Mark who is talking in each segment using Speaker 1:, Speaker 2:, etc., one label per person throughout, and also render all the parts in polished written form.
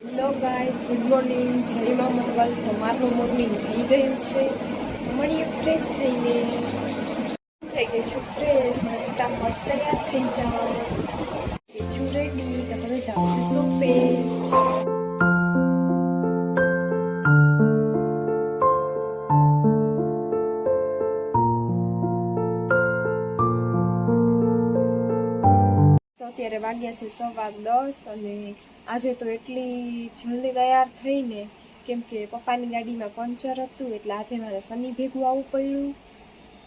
Speaker 1: Hello guys, good morning. જય મા મંગલ. તો મારું મોર્નિંગ થઈ ગયું છે. તો મળીએ ફ્રેશ થઈને. થઈ ગઈ છું ફ્રેશ. ફટાફટ તૈયાર થઈ જાઉં. છું રેડી. તો હવે જાઉં છું શોપે. અત્યારે વાગ્યા છે 10:15 અને આજે તો એટલી જલ્દી તૈયાર થઈને કેમ કે પપ્પાની ગાડીમાં પંચર હતું એટલે આજે મારે સની ભેગું આવવું પડ્યું.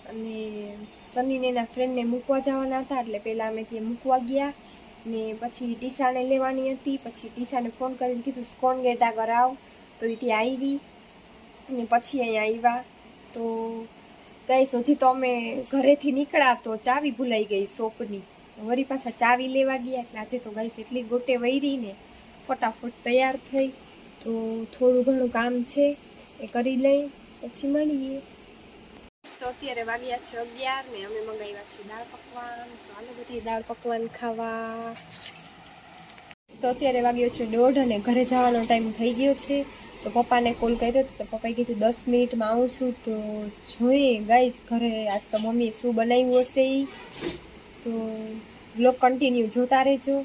Speaker 1: અને સનીને એના ફ્રેન્ડને મૂકવા જવાના હતા એટલે પહેલાં અમે ત્યાં મૂકવા ગયા ને પછી ટીસાને લેવાની હતી. પછી ટીસાને ફોન કરીને કીધું સ્કોન ગેટ આગળ આવ, તો એ ત્યાં આવી ને પછી અહીંયા આવ્યા. તો ગાઈસ હજી તો અમે ઘરેથી નીકળ્યા તો ચાવી ભૂલાઈ ગઈ શોપની. વળી પાછા ચાવી લેવા ગયા એટલે આજે તો ગાઈસ એટલી ગોટે વૈરીને ફટાફટ તૈયાર થઈ. તો થોડું ઘણું કામ છે એ કરી લઈ પછી મળીએ. તો અત્યારે વાગ્યા છે 11 ને અમે મંગાવ્યા છે દાળ પકવાન. તો આને બધી દાળ પકવાન ખાવા. તો અત્યારે વાગ્યો છે 1:30 અને ઘરે જવાનો ટાઈમ થઈ ગયો છે. તો પપ્પાને કોલ કર્યો તો પપ્પાએ કીધું 10 મિનિટમાં આવું છું. તો જોઈએ ગાઈસ ઘરે આજ તો મમ્મીએ શું બનાવ્યું હશે એ. તો બ્લોગ કન્ટિન્યુ જોતા રહેજો.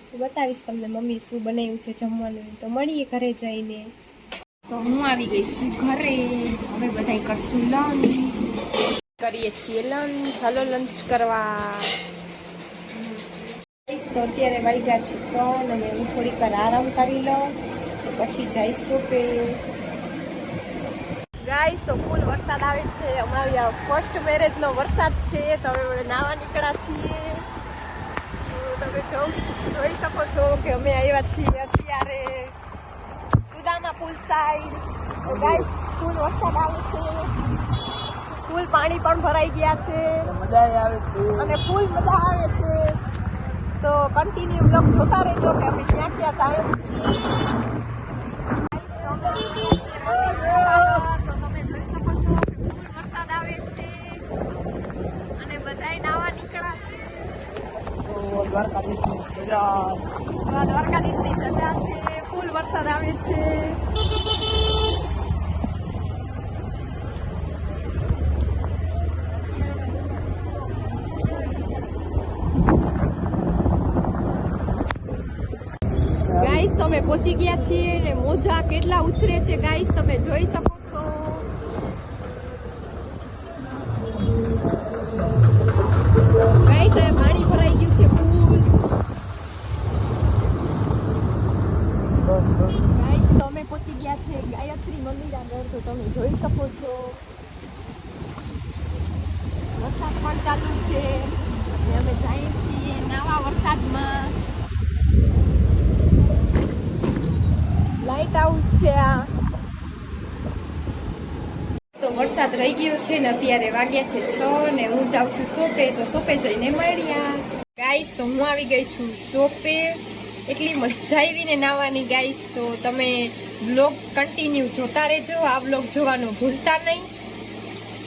Speaker 1: તો બતાવીશ તમને મમ્મી શું બનાવ્યું છે જમવાનું. તો મળીએ ઘરે જઈને. તો હું આવી ગઈ છું ઘરે. હવે બધાય કરશું લંચ. કરીએ છીએ લંચ. ચાલો લંચ કરવા. તો અત્યારે વાગ્યા છે 3 અને હું થોડીક વાર આરામ કરી લઉં તો પછી જઈશ શોપે. ગાઈસ તો ફૂલ વરસાદ આવે છે. અમારી આ ફર્સ્ટ મેરેજનો વરસાદ છે. તો હવે નાવા નીકળ્યા છીએ. તો તમે જોઈ શકો છો કે અમે આવ્યા છીએ અત્યારે સુદામા પુલ સાઈડ. તો ગાઈસ ફૂલ વરસાદ આવે છે. ફૂલ પાણી પણ ભરાઈ ગયા છે. મજા આવે છે અને ફૂલ મજા આવે છે. તો કન્ટિન્યુ બ્લોગ જોતા રહેજો કે અમે ક્યાં ક્યાં જઈએ છીએ. દ્વારકાધીશની સજા છે. ફૂલ વરસાદ આવે છે. ગાઈસ તમે પહોંચી ગયા છીએ ને મોજા કેટલા ઉછળે છે ગાઈસ તમે જોઈ શકો છો. ગાઈસ હવે પાણી ભરાઈ ગયું છે ફૂલ. ગાઈસ તો અમે પહોંચી ગયા છે ગાયત્રી મંદિર આગળ. તો તમે જોઈ શકો છો વરસાદ પણ ચાલુ છે અને અમે જઈએ છીએ નવા વરસાદમાં. લાઇટ હાઉસ છે આ. તો વરસાદ રહી ગયો છે ને અત્યારે વાગ્યા છે 6 ને હું જાઉં છું શોપે. તો શોપે જઈને મળ્યા ગાઈસ. તો હું આવી ગઈ છું શોપે. એટલી મજા આવી ને નાવાની ગાઈસ. તો તમે બ્લોગ કન્ટિન્યુ જોતા રહેજો. આ બ્લોગ જોવાનું ભૂલતા નહીં.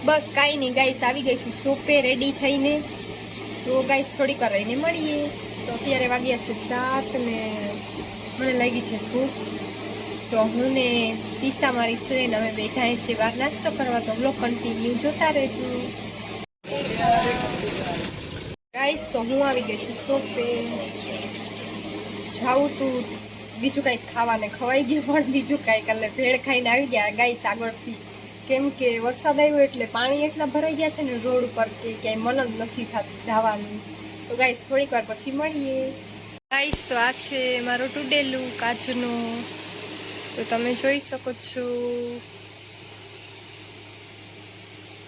Speaker 1: બસ કાંઈ નહીં ગાઈસ, આવી ગઈ છું શોપે રેડી થઈને. તો ગાઈસ થોડીક વાર રહીને મળીએ. તો અત્યારે વાગ્યા છે 7 ને મને લાગી છે ભૂખ. તો હું ને તીસા મારી ફ્રેન્ડ અમે બે જાય છીએ બહાર નાસ્તો કરવા. તો બ્લોગ કન્ટિન્યુ જોતા રહેજો ગાઈસ. તો હું આવી ગઈ છું શોપે. જાઉં તું બીજું કંઈક ખાવાને ખવાઈ ગયું પણ બીજું કંઈક એટલે ભેળ ખાઈને આવી ગયા ગાઈસ આગળથી. કેમ કે વરસાદ આવ્યો એટલે પાણી એટલા ભરાઈ ગયા છે ને રોડ ઉપર કે ક્યાંય મન જ નથી થતું જવાનું. તો ગાઈસ થોડીક વાર પછી મળીએ. ગાઈસ તો આ છે મારો ટુડેલું કાચનો. તો તમે જોઈ શકો છો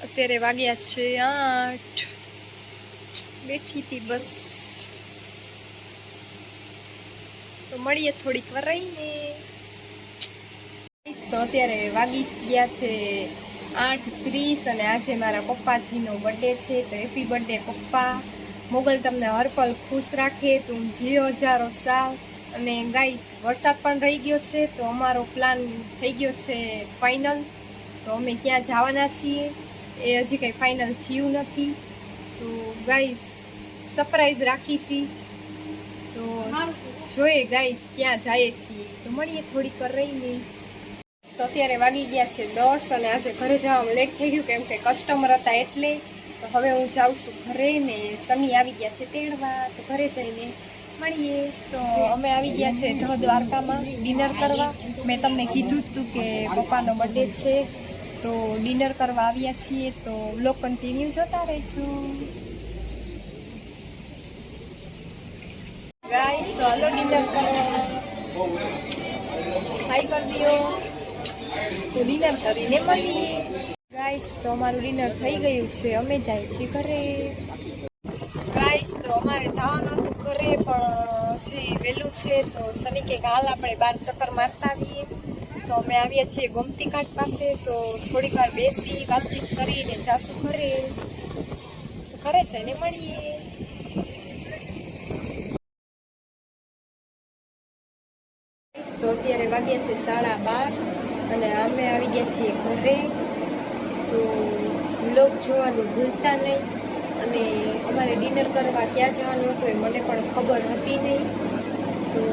Speaker 1: અત્યારે વાગ્યા છે 8. બેઠી હતી બસ. તો મળીએ થોડીક વાર રહીને. તો અત્યારે વાગી ગયા છે 8:30 અને આજે મારા પપ્પાજીનો બર્થડે છે. તો હેપી બર્થડે પપ્પા. મોગલ તમને હર પલ ખુશ રાખે. તું જીઓ હજારો સાલ. અને ગાઈસ વરસાદ પણ રહી ગયો છે. તો અમારો પ્લાન થઈ ગયો છે ફાઇનલ. તો અમે ક્યાં જવાના છીએ એ હજી કંઈ ફાઇનલ થયું નથી. તો ગાઈસ સરપ્રાઈઝ રાખીશી. તો જોઈએ ગાઈસ ક્યાં જાય છીએ તો મળીએ થોડીક વાર રહીને. તો અત્યારે વાગી ગયા છે 10 અને આજે ઘરે જવામાં લેટ થઈ ગયું કેમ કે કસ્ટમર હતા એટલે. તો હવે હું જાઉં છું ઘરે ને સની આવી ગયા છે તેડવા તો ઘરે જઈને મળીએ. તો અમે આવી ગયા છે ધ દ્વારકામાં ડિનર કરવા. મેં તમને કીધું જ હતું કે પપ્પાનો બર્થડે છે તો ડિનર કરવા આવ્યા છીએ તો વ્લોગ કન્ટિન્યુ જોતા રહેજો ગાઈસ. તો હાલો ડિનર કરવા હાઈ કરી દો તો ડિનર કરીને મળીએ ગાઈસ. તો અમારું ડિનર થઈ ગયું છે અમે જાય છીએ ઘરે ગાઈસ. તો અમારે જવાનું હતું ઘરે પણ હજી વહેલું છે તો સની કે હાલ આપણે 12 ચક્કર મારતા આવીએ. તો અમે આવ્યા છીએ ગોમતી ઘાટ પાસે તો થોડીક વાર બેસી વાતચીત કરીને જાશું ઘરે. ઘરે જઈને મળીએ. તો અત્યારે વાગ્યા છે 12:30 અને અમે આવી ગયા છીએ ઘરે. તો વ્લોગ જોવાનું ભૂલતા નહીં અને અમારે ડિનર કરવા ક્યાં જવાનું હતું એ મને પણ ખબર હતી નહીં તો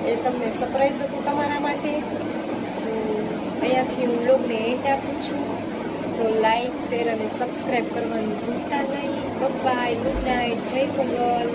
Speaker 1: એ તમને સરપ્રાઈઝ હતું તમારા માટે. તો અહીંયાથી હું વ્લોગને એન્ડ આપું છું. તો લાઈક શેર અને સબસ્ક્રાઈબ કરવાનું ભૂલતા નહીં. બાય, ગુડ નાઇટ, જય પોંગલ.